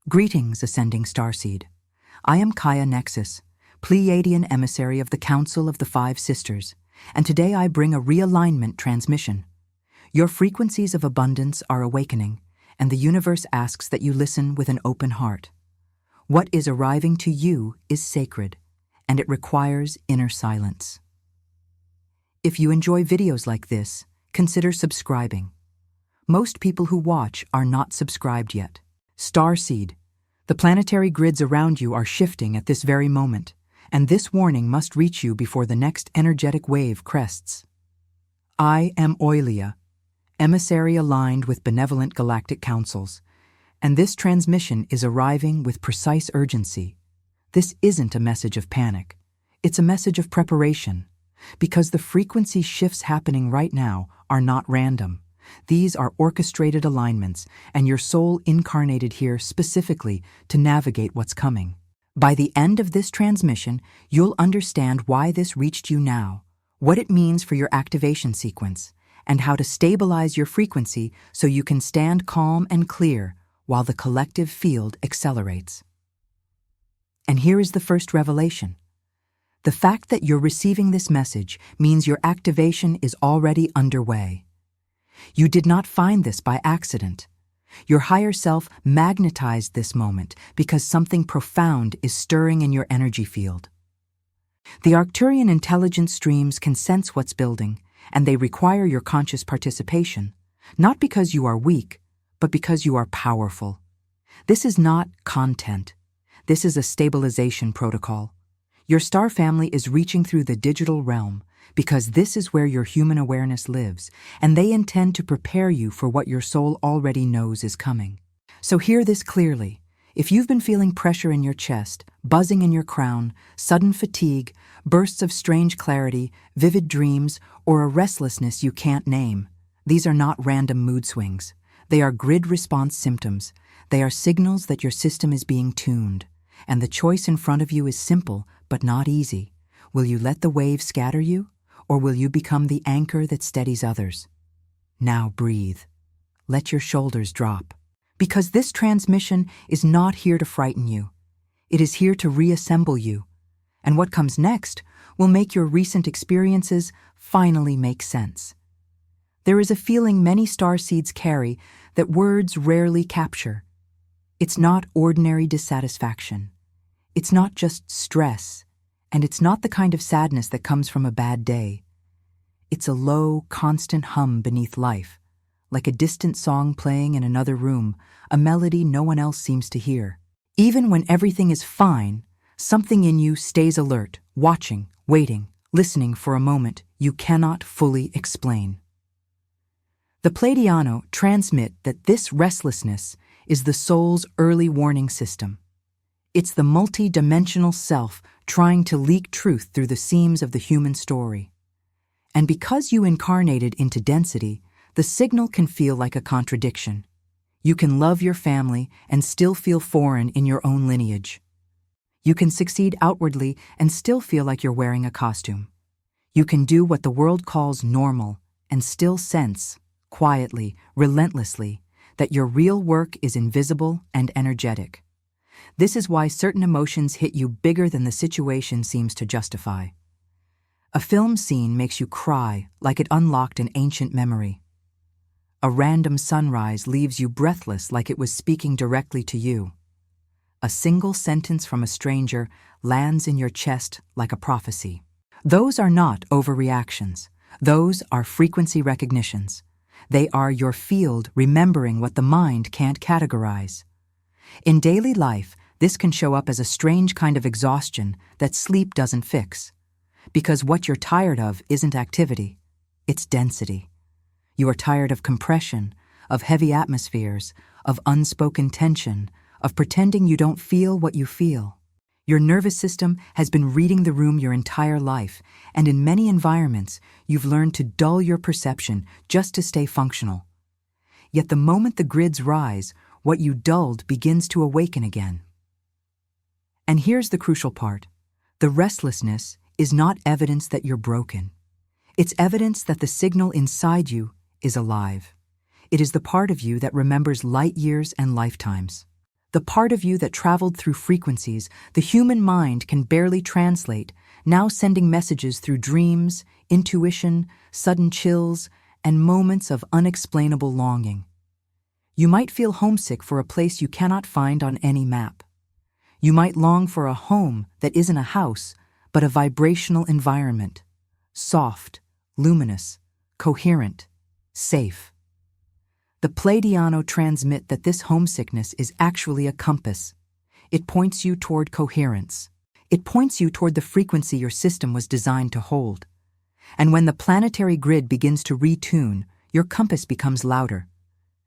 Greetings, Ascending Starseed. I am Kaya Nexus, Pleiadian emissary of the Council of the Five Sisters, and today I bring a realignment transmission. Your frequencies of abundance are awakening, and the universe asks that you listen with an open heart. What is arriving to you is sacred, and it requires inner silence. If you enjoy videos like this, consider subscribing. Most people who watch are not subscribed yet. Starseed, the planetary grids around you are shifting at this very moment, and this warning must reach you before the next energetic wave crests. I am Oilia, emissary aligned with benevolent galactic councils, and this transmission is arriving with precise urgency. This isn't a message of panic. It's a message of preparation, because the frequency shifts happening right now are not random. These are orchestrated alignments, and your soul incarnated here specifically to navigate what's coming. By the end of this transmission, you'll understand why this reached you now, what it means for your activation sequence, and how to stabilize your frequency so you can stand calm and clear while the collective field accelerates. And here is the first revelation. The fact that you're receiving this message means your activation is already underway. You did not find this by accident. Your higher self magnetized this moment because something profound is stirring in your energy field. The Arcturian intelligence streams can sense what's building, and they require your conscious participation, not because you are weak, but because you are powerful. This is not content. This is a stabilization protocol. Your star family is reaching through the digital realm because this is where your human awareness lives, and they intend to prepare you for what your soul already knows is coming. So hear this clearly. If you've been feeling pressure in your chest, buzzing in your crown, sudden fatigue, bursts of strange clarity, vivid dreams, or a restlessness you can't name, these are not random mood swings. They are grid response symptoms. They are signals that your system is being tuned. And the choice in front of you is simple, but not easy. Will you let the waves scatter you, or will you become the anchor that steadies others? Now breathe. Let your shoulders drop. Because this transmission is not here to frighten you. It is here to reassemble you. And what comes next will make your recent experiences finally make sense. There is a feeling many starseeds carry that words rarely capture. It's not ordinary dissatisfaction. It's not just stress, and it's not the kind of sadness that comes from a bad day. It's a low, constant hum beneath life, like a distant song playing in another room, a melody no one else seems to hear. Even when everything is fine, something in you stays alert, watching, waiting, listening for a moment you cannot fully explain. The Pleiadians transmit that this restlessness is the soul's early warning system. It's the multi-dimensional self trying to leak truth through the seams of the human story. And because you incarnated into density, the signal can feel like a contradiction. You can love your family and still feel foreign in your own lineage. You can succeed outwardly and still feel like you're wearing a costume. You can do what the world calls normal and still sense, quietly, relentlessly, that your real work is invisible and energetic. This is why certain emotions hit you bigger than the situation seems to justify. A film scene makes you cry like it unlocked an ancient memory. A random sunrise leaves you breathless like it was speaking directly to you. A single sentence from a stranger lands in your chest like a prophecy. Those are not overreactions. Those are frequency recognitions. They are your field remembering what the mind can't categorize. In daily life, this can show up as a strange kind of exhaustion that sleep doesn't fix. Because what you're tired of isn't activity, it's density. You are tired of compression, of heavy atmospheres, of unspoken tension, of pretending you don't feel what you feel. Your nervous system has been reading the room your entire life, and in many environments, you've learned to dull your perception just to stay functional. Yet the moment the grids rise, what you dulled begins to awaken again. And here's the crucial part. The restlessness is not evidence that you're broken. It's evidence that the signal inside you is alive. It is the part of you that remembers light years and lifetimes. The part of you that traveled through frequencies the human mind can barely translate, now sending messages through dreams, intuition, sudden chills, and moments of unexplainable longing. You might feel homesick for a place you cannot find on any map. You might long for a home that isn't a house, but a vibrational environment. Soft, luminous, coherent, safe. The Pleiadiano transmit that this homesickness is actually a compass. It points you toward coherence. It points you toward the frequency your system was designed to hold. And when the planetary grid begins to retune, your compass becomes louder.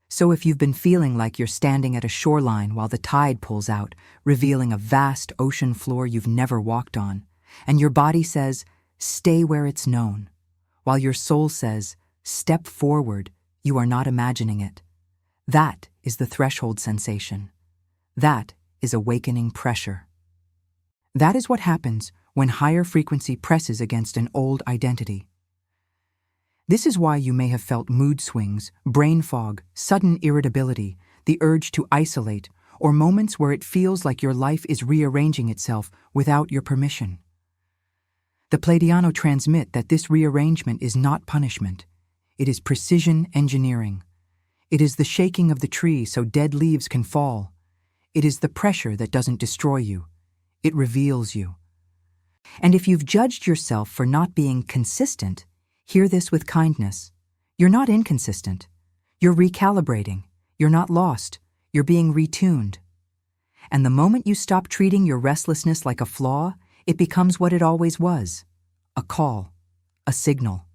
So if you've been feeling like you're standing at a shoreline while the tide pulls out, revealing a vast ocean floor you've never walked on, and your body says, stay where it's known, while your soul says, step forward, you are not imagining it. That is the threshold sensation. That is awakening pressure. That is what happens when higher frequency presses against an old identity. This is why you may have felt mood swings, brain fog, sudden irritability, the urge to isolate, or moments where it feels like your life is rearranging itself without your permission. The Pleiadiano transmit that this rearrangement is not punishment. It is precision engineering. It is the shaking of the tree so dead leaves can fall. It is the pressure that doesn't destroy you. It reveals you. And if you've judged yourself for not being consistent, hear this with kindness. You're not inconsistent. You're recalibrating. You're not lost. You're being retuned. And the moment you stop treating your restlessness like a flaw, it becomes what it always was: a call, a signal,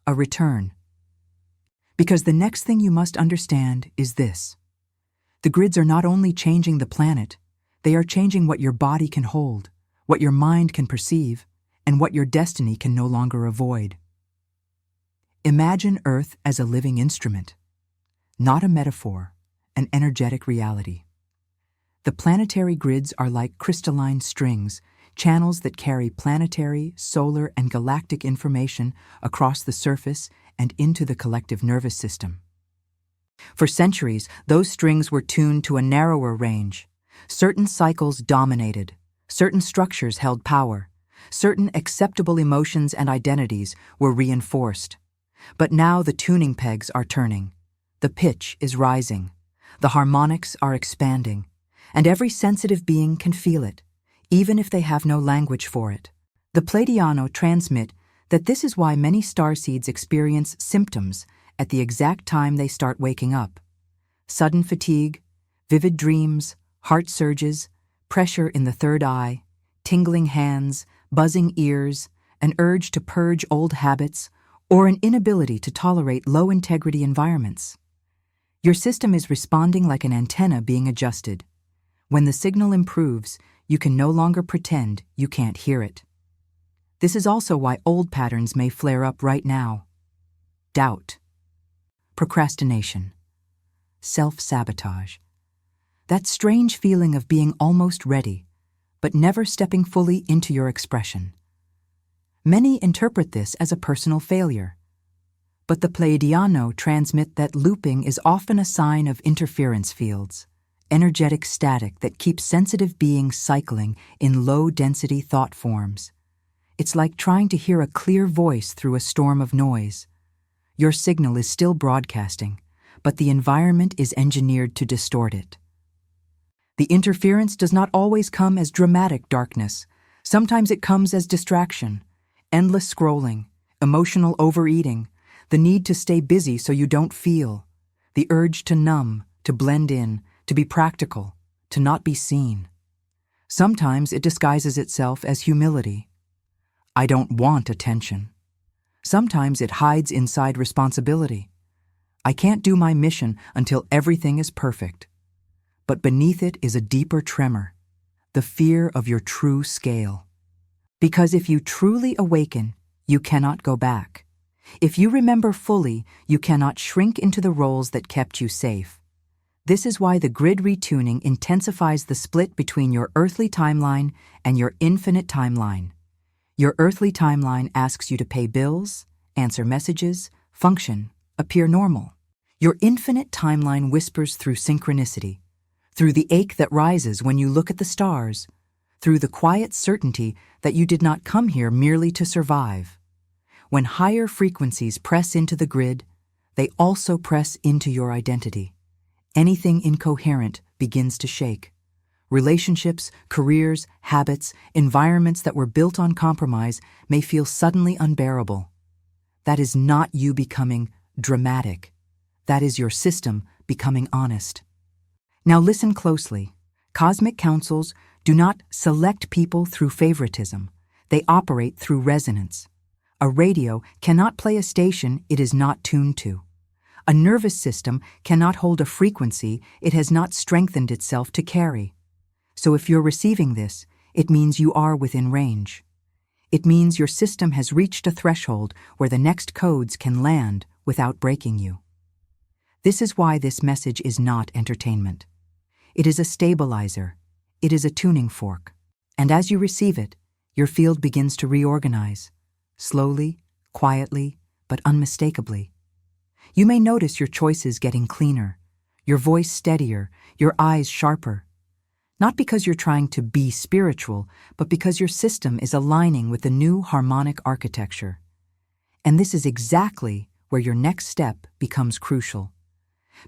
a return. Because the next thing you must understand is this: the grids are not only changing the planet, they are changing what your body can hold, what your mind can perceive, and what your destiny can no longer avoid. Imagine Earth as a living instrument, not a metaphor, an energetic reality. The planetary grids are like crystalline strings, channels that carry planetary, solar, and galactic information across the surface and into the collective nervous system. For centuries, those strings were tuned to a narrower range. Certain cycles dominated, certain structures held power, certain acceptable emotions and identities were reinforced. But now the tuning pegs are turning. The pitch is rising. The harmonics are expanding. And every sensitive being can feel it, even if they have no language for it. The Pleiadiano transmit that this is why many starseeds experience symptoms at the exact time they start waking up. Sudden fatigue, vivid dreams, heart surges, pressure in the third eye, tingling hands, buzzing ears, an urge to purge old habits, or an inability to tolerate low-integrity environments. Your system is responding like an antenna being adjusted. When the signal improves, you can no longer pretend you can't hear it. This is also why old patterns may flare up right now. Doubt, procrastination, self-sabotage. That strange feeling of being almost ready, but never stepping fully into your expression. Many interpret this as a personal failure. But the Pleiadiano transmit that looping is often a sign of interference fields, energetic static that keeps sensitive beings cycling in low-density thought forms. It's like trying to hear a clear voice through a storm of noise. Your signal is still broadcasting, but the environment is engineered to distort it. The interference does not always come as dramatic darkness. Sometimes it comes as distraction, endless scrolling, emotional overeating, the need to stay busy so you don't feel, the urge to numb, to blend in, to be practical, to not be seen. Sometimes it disguises itself as humility. I don't want attention. Sometimes it hides inside responsibility. I can't do my mission until everything is perfect. But beneath it is a deeper tremor, the fear of your true scale. Because if you truly awaken, you cannot go back. If you remember fully, you cannot shrink into the roles that kept you safe. This is why the grid retuning intensifies the split between your earthly timeline and your infinite timeline. Your earthly timeline asks you to pay bills, answer messages, function, appear normal. Your infinite timeline whispers through synchronicity, through the ache that rises when you look at the stars, through the quiet certainty that you did not come here merely to survive. When higher frequencies press into the grid, they also press into your identity. Anything incoherent begins to shake. Relationships, careers, habits, environments that were built on compromise may feel suddenly unbearable. That is not you becoming dramatic. That is your system becoming honest. Now listen closely. Cosmic councils do not select people through favoritism. They operate through resonance. A radio cannot play a station it is not tuned to. A nervous system cannot hold a frequency it has not strengthened itself to carry. So if you're receiving this, it means you are within range. It means your system has reached a threshold where the next codes can land without breaking you. This is why this message is not entertainment. It is a stabilizer. It is a tuning fork. And as you receive it, your field begins to reorganize. Slowly, quietly, but unmistakably. You may notice your choices getting cleaner, your voice steadier, your eyes sharper. Not because you're trying to be spiritual, but because your system is aligning with the new harmonic architecture. And this is exactly where your next step becomes crucial.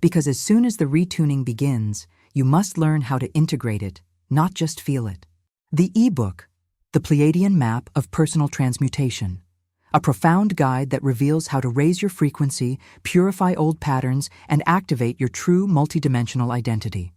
Because as soon as the retuning begins, you must learn how to integrate it, not just feel it. The ebook, The Pleiadian Map of Personal Transmutation, a profound guide that reveals how to raise your frequency, purify old patterns, and activate your true multidimensional identity.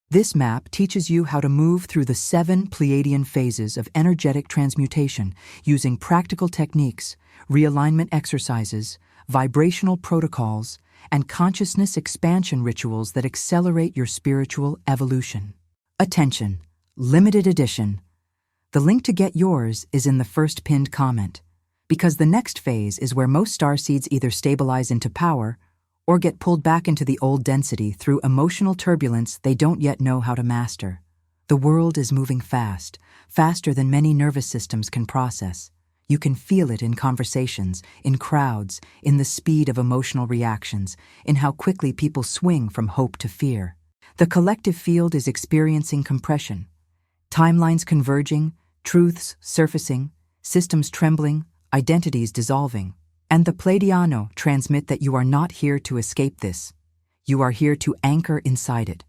This map teaches you how to move through the 7 Pleiadian phases of energetic transmutation using practical techniques, realignment exercises, vibrational protocols, and consciousness expansion rituals that accelerate your spiritual evolution. Attention! Limited edition. The link to get yours is in the first pinned comment, because the next phase is where most starseeds either stabilize into power or get pulled back into the old density through emotional turbulence they don't yet know how to master. The world is moving fast, faster than many nervous systems can process. You can feel it in conversations, in crowds, in the speed of emotional reactions, in how quickly people swing from hope to fear. The collective field is experiencing compression. Timelines converging, truths surfacing, systems trembling, identities dissolving. And the Pleiadiano transmit that you are not here to escape this. You are here to anchor inside it.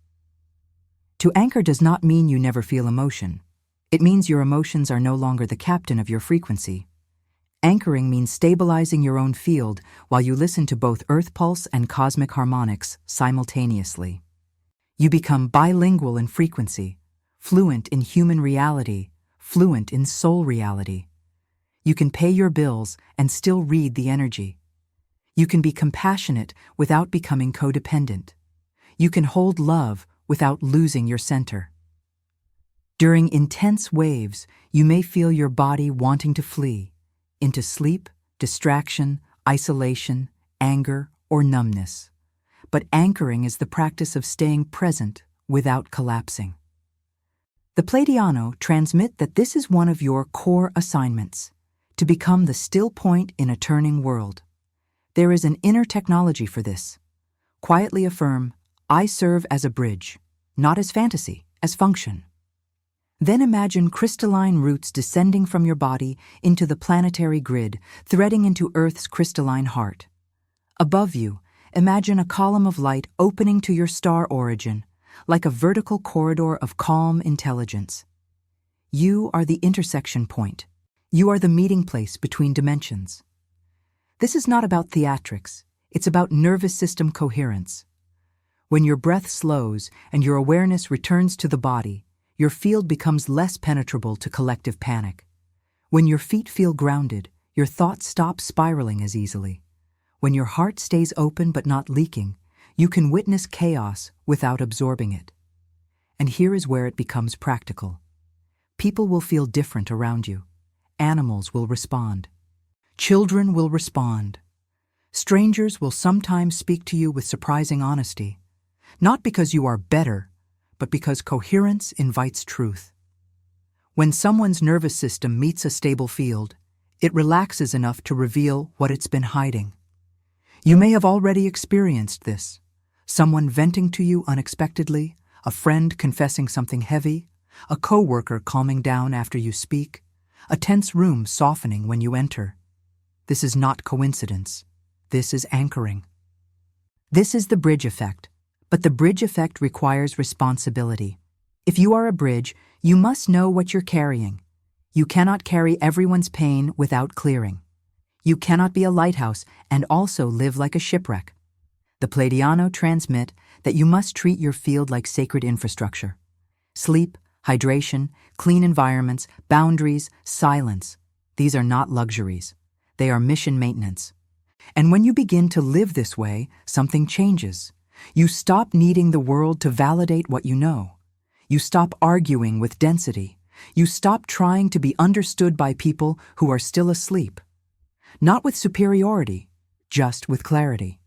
To anchor does not mean you never feel emotion. It means your emotions are no longer the captain of your frequency. Anchoring means stabilizing your own field while you listen to both earth pulse and cosmic harmonics simultaneously. You become bilingual in frequency, fluent in human reality, fluent in soul reality. You can pay your bills and still read the energy. You can be compassionate without becoming codependent. You can hold love without losing your center. During intense waves, you may feel your body wanting to flee into sleep, distraction, isolation, anger, or numbness. But anchoring is the practice of staying present without collapsing. The Pleiadiano transmit that this is one of your core assignments, to become the still point in a turning world. There is an inner technology for this. Quietly affirm, I serve as a bridge, not as fantasy, as function. Then imagine crystalline roots descending from your body into the planetary grid, threading into Earth's crystalline heart. Above you, imagine a column of light opening to your star origin, like a vertical corridor of calm intelligence. You are the intersection point. You are the meeting place between dimensions. This is not about theatrics. It's about nervous system coherence. When your breath slows and your awareness returns to the body, your field becomes less penetrable to collective panic. When your feet feel grounded, your thoughts stop spiraling as easily. When your heart stays open but not leaking, you can witness chaos without absorbing it. And here is where it becomes practical. People will feel different around you. Animals will respond. Children will respond. Strangers will sometimes speak to you with surprising honesty, not because you are better, but because coherence invites truth. When someone's nervous system meets a stable field, it relaxes enough to reveal what it's been hiding. You may have already experienced this. Someone venting to you unexpectedly, a friend confessing something heavy, a coworker calming down after you speak, a tense room softening when you enter. This is not coincidence. This is anchoring. This is the bridge effect, but the bridge effect requires responsibility. If you are a bridge, you must know what you're carrying. You cannot carry everyone's pain without clearing. You cannot be a lighthouse and also live like a shipwreck. The Pleiadians transmit that you must treat your field like sacred infrastructure. Sleep, hydration, clean environments, boundaries, silence. These are not luxuries. They are mission maintenance. And when you begin to live this way, something changes. You stop needing the world to validate what you know. You stop arguing with density. You stop trying to be understood by people who are still asleep. Not with superiority, just with clarity.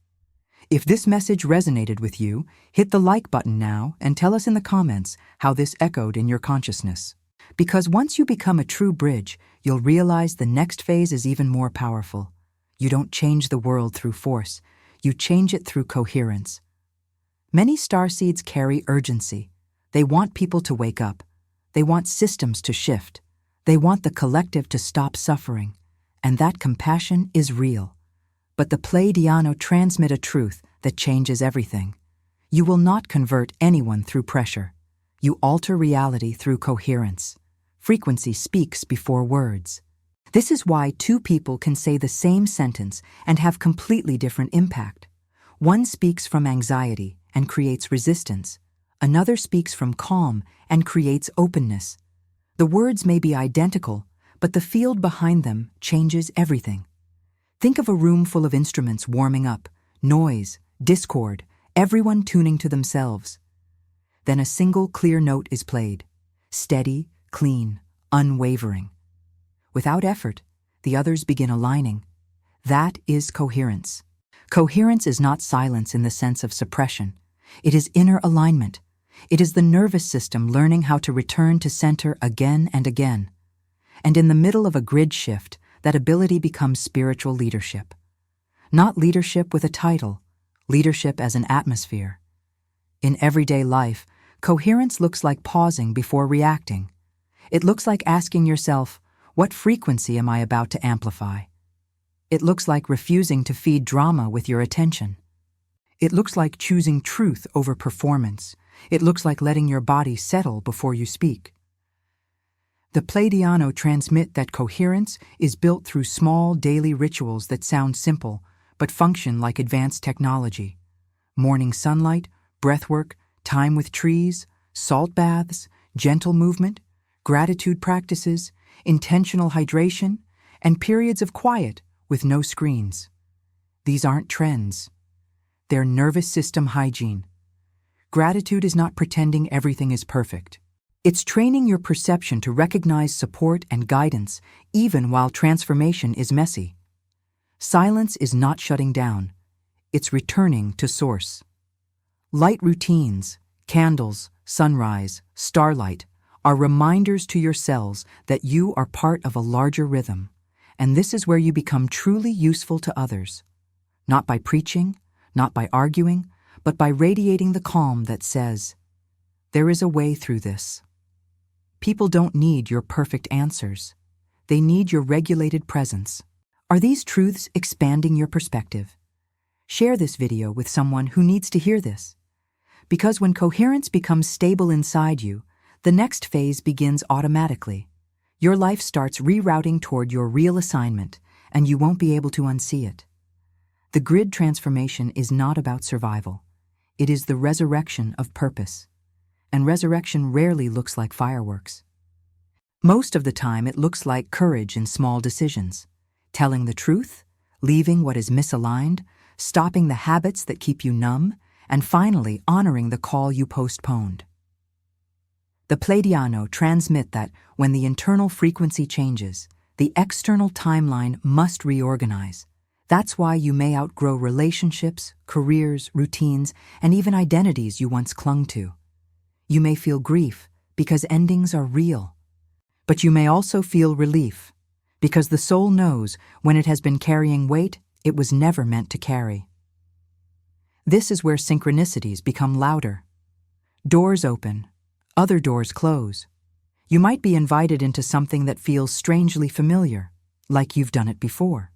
If this message resonated with you, hit the like button now and tell us in the comments how this echoed in your consciousness. Because once you become a true bridge, you'll realize the next phase is even more powerful. You don't change the world through force. You change it through coherence. Many starseeds carry urgency. They want people to wake up. They want systems to shift. They want the collective to stop suffering. And that compassion is real. But the Pleiadians transmit a truth that changes everything. You will not convert anyone through pressure. You alter reality through coherence. Frequency speaks before words. This is why two people can say the same sentence and have completely different impact. One speaks from anxiety and creates resistance. Another speaks from calm and creates openness. The words may be identical, but the field behind them changes everything. Think of a room full of instruments warming up, noise, discord, everyone tuning to themselves. Then a single clear note is played, steady, clean, unwavering. Without effort, the others begin aligning. That is coherence. Coherence is not silence in the sense of suppression. It is inner alignment. It is the nervous system learning how to return to center again and again. And in the middle of a grid shift, that ability becomes spiritual leadership. Not leadership with a title, leadership as an atmosphere. In everyday life, coherence looks like pausing before reacting. It looks like asking yourself, what frequency am I about to amplify? It looks like refusing to feed drama with your attention. It looks like choosing truth over performance. It looks like letting your body settle before you speak. The Pleiadians transmit that coherence is built through small daily rituals that sound simple but function like advanced technology. Morning sunlight, breathwork, time with trees, salt baths, gentle movement, gratitude practices, intentional hydration, and periods of quiet with no screens. These aren't trends. They're nervous system hygiene. Gratitude is not pretending everything is perfect. It's training your perception to recognize support and guidance even while transformation is messy. Silence is not shutting down. It's returning to source. Light routines, candles, sunrise, starlight, are reminders to your cells that you are part of a larger rhythm, and this is where you become truly useful to others. Not by preaching, not by arguing, but by radiating the calm that says, there is a way through this. People don't need your perfect answers. They need your regulated presence. Are these truths expanding your perspective? Share this video with someone who needs to hear this. Because when coherence becomes stable inside you, the next phase begins automatically. Your life starts rerouting toward your real assignment, and you won't be able to unsee it. The grid transformation is not about survival. It is the resurrection of purpose. And resurrection rarely looks like fireworks. Most of the time, it looks like courage in small decisions. Telling the truth, leaving what is misaligned, stopping the habits that keep you numb, and finally honoring the call you postponed. The Pleiadians transmit that when the internal frequency changes, the external timeline must reorganize. That's why you may outgrow relationships, careers, routines, and even identities you once clung to. You may feel grief because endings are real. But you may also feel relief because the soul knows when it has been carrying weight it was never meant to carry. This is where synchronicities become louder. Doors open, other doors close. You might be invited into something that feels strangely familiar, like you've done it before.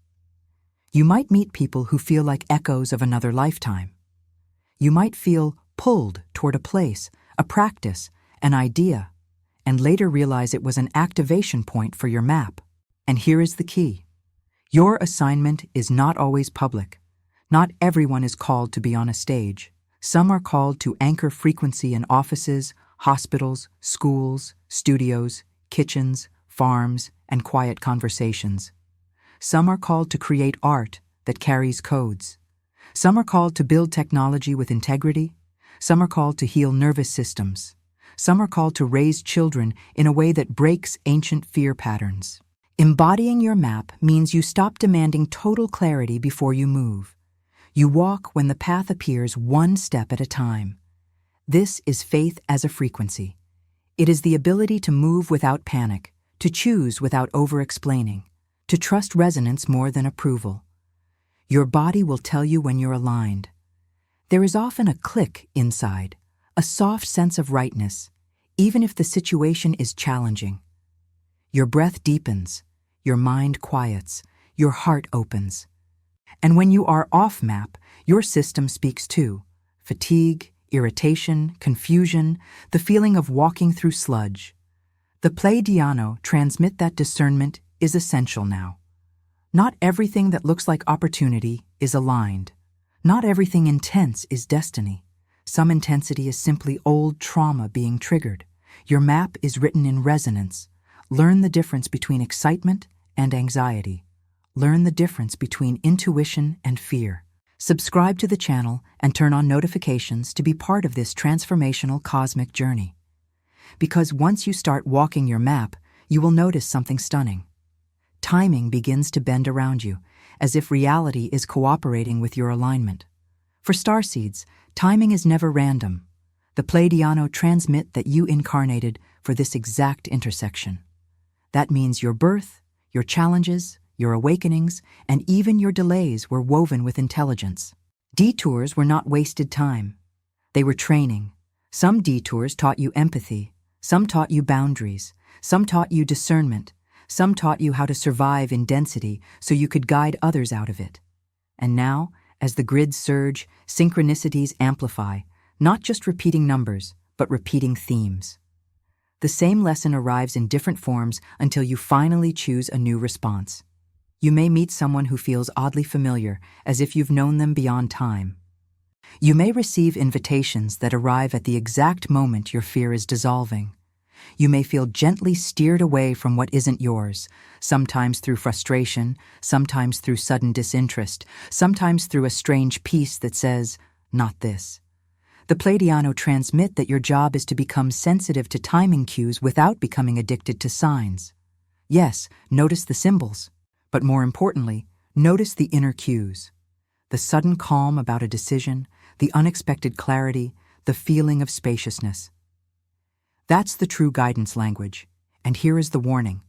You might meet people who feel like echoes of another lifetime. You might feel pulled toward a place, a practice, an idea, and later realize it was an activation point for your map. And here is the key. Your assignment is not always public. Not everyone is called to be on a stage. Some are called to anchor frequency in offices, hospitals, schools, studios, kitchens, farms, and quiet conversations. Some are called to create art that carries codes. Some are called to build technology with integrity. Some are called to heal nervous systems. Some are called to raise children in a way that breaks ancient fear patterns. Embodying your map means you stop demanding total clarity before you move. You walk when the path appears one step at a time. This is faith as a frequency. It is the ability to move without panic, to choose without over-explaining, to trust resonance more than approval. Your body will tell you when you're aligned. There is often a click inside, a soft sense of rightness, even if the situation is challenging. Your breath deepens, your mind quiets, your heart opens. And when you are off map, your system speaks too. Fatigue, irritation, confusion, the feeling of walking through sludge. The Pleiadian transmit that discernment is essential now. Not everything that looks like opportunity is aligned. Not everything intense is destiny. Some intensity is simply old trauma being triggered. Your map is written in resonance. Learn the difference between excitement and anxiety. Learn the difference between intuition and fear. Subscribe to the channel and turn on notifications to be part of this transformational cosmic journey. Because once you start walking your map, you will notice something stunning. Timing begins to bend around you, as if reality is cooperating with your alignment. For Starseeds, timing is never random. The Pleiadian transmit that you incarnated for this exact intersection. That means your birth, your challenges, your awakenings, and even your delays were woven with intelligence. Detours were not wasted time. They were training. Some detours taught you empathy. Some taught you boundaries. Some taught you discernment. Some taught you how to survive in density so you could guide others out of it. And now, as the grids surge, synchronicities amplify, not just repeating numbers, but repeating themes. The same lesson arrives in different forms until you finally choose a new response. You may meet someone who feels oddly familiar, as if you've known them beyond time. You may receive invitations that arrive at the exact moment your fear is dissolving. You may feel gently steered away from what isn't yours, sometimes through frustration, sometimes through sudden disinterest, sometimes through a strange peace that says, "Not this." The Pleiadian transmit that your job is to become sensitive to timing cues without becoming addicted to signs. Yes, notice the symbols. But more importantly, notice the inner cues. The sudden calm about a decision, the unexpected clarity, the feeling of spaciousness. That's the true guidance language, and here is the warning.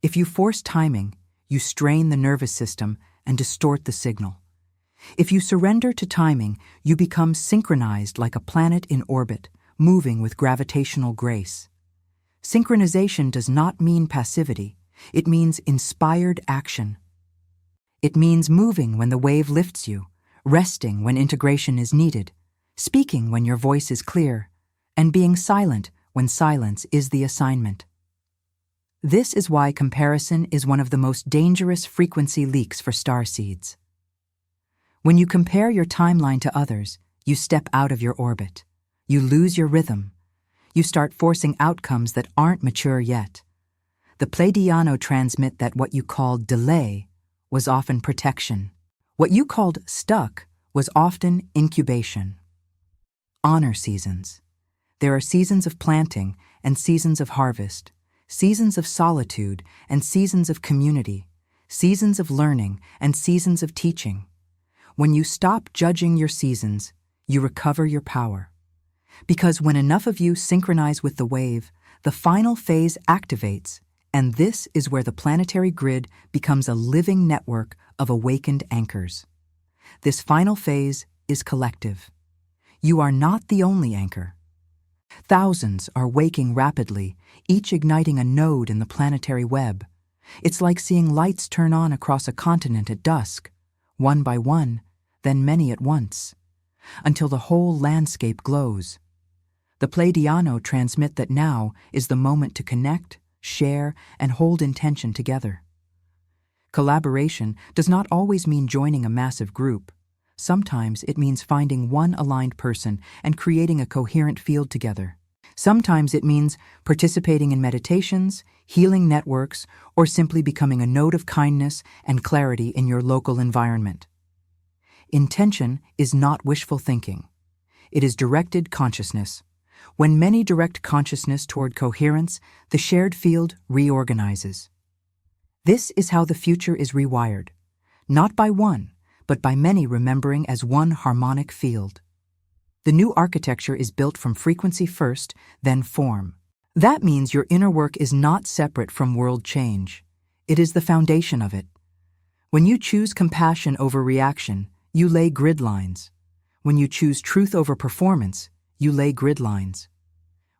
If you force timing, you strain the nervous system and distort the signal. If you surrender to timing, you become synchronized like a planet in orbit, moving with gravitational grace. Synchronization does not mean passivity. It means inspired action. It means moving when the wave lifts you, resting when integration is needed, speaking when your voice is clear, and being silent when silence is the assignment. This is why comparison is one of the most dangerous frequency leaks for starseeds. When you compare your timeline to others, you step out of your orbit. You lose your rhythm. You start forcing outcomes that aren't mature yet. The Pleiadian transmit that what you called delay was often protection. What you called stuck was often incubation. Honor seasons. There are seasons of planting and seasons of harvest, seasons of solitude and seasons of community, seasons of learning and seasons of teaching. When you stop judging your seasons, you recover your power. Because when enough of you synchronize with the wave, the final phase activates. And this is where the planetary grid becomes a living network of awakened anchors. This final phase is collective. You are not the only anchor. Thousands are waking rapidly, each igniting a node in the planetary web. It's like seeing lights turn on across a continent at dusk, one by one, then many at once, until the whole landscape glows. The Pleiadiano transmit that now is the moment to connect, share, and hold intention together. Collaboration does not always mean joining a massive group. Sometimes it means finding one aligned person and creating a coherent field together. Sometimes it means participating in meditations, healing networks, or simply becoming a node of kindness and clarity in your local environment. Intention is not wishful thinking. It is directed consciousness. When many direct consciousness toward coherence, the shared field reorganizes. This is how the future is rewired, not by one, but by many remembering as one harmonic field. The new architecture is built from frequency first, then form. That means your inner work is not separate from world change. It is the foundation of it. When you choose compassion over reaction, you lay grid lines. When you choose truth over performance, you lay grid lines.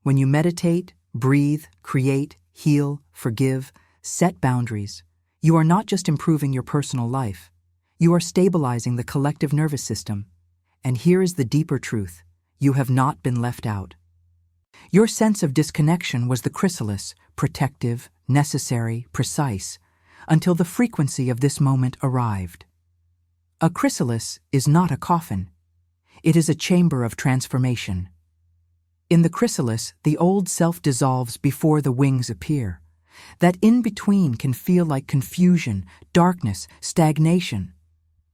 When you meditate, breathe, create, heal, forgive, set boundaries, you are not just improving your personal life. You are stabilizing the collective nervous system. And here is the deeper truth: you have not been left out. Your sense of disconnection was the chrysalis, protective, necessary, precise, until the frequency of this moment arrived. A chrysalis is not a coffin. It is a chamber of transformation. In the chrysalis, the old self dissolves before the wings appear. That in-between can feel like confusion, darkness, stagnation.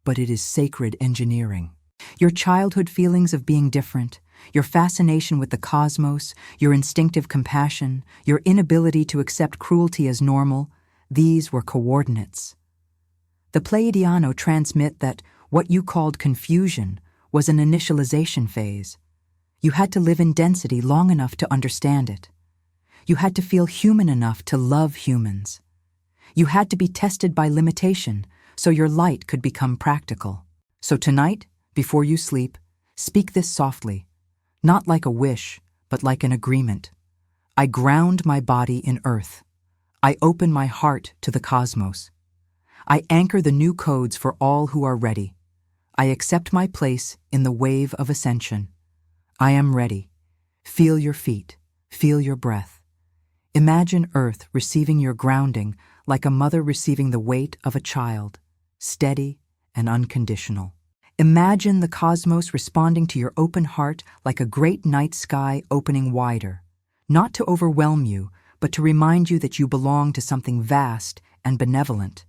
But it is sacred engineering. Your childhood feelings of being different, your fascination with the cosmos, your instinctive compassion, your inability to accept cruelty as normal, these were coordinates. The Pleiadiano transmit that what you called confusion was an initialization phase. You had to live in density long enough to understand it. You had to feel human enough to love humans. You had to be tested by limitation so your light could become practical. So tonight, before you sleep, speak this softly, not like a wish, but like an agreement. I ground my body in earth. I open my heart to the cosmos. I anchor the new codes for all who are ready. I accept my place in the wave of ascension. I am ready. Feel your feet. Feel your breath. Imagine Earth receiving your grounding like a mother receiving the weight of a child, steady and unconditional. Imagine the cosmos responding to your open heart like a great night sky opening wider, not to overwhelm you, but to remind you that you belong to something vast and benevolent.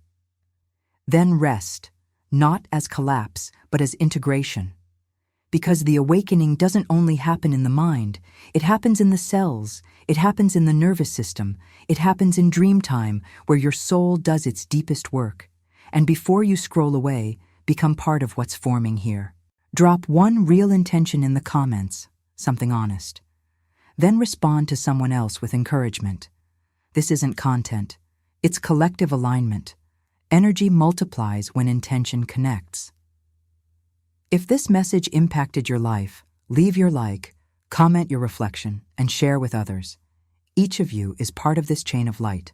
Then rest, not as collapse, but as integration. Because the awakening doesn't only happen in the mind, it happens in the cells, it happens in the nervous system, it happens in dream time, where your soul does its deepest work. And before you scroll away, become part of what's forming here. Drop one real intention in the comments, something honest. Then respond to someone else with encouragement. This isn't content, it's collective alignment. Energy multiplies when intention connects. If this message impacted your life, leave your like, comment your reflection, and share with others. Each of you is part of this chain of light.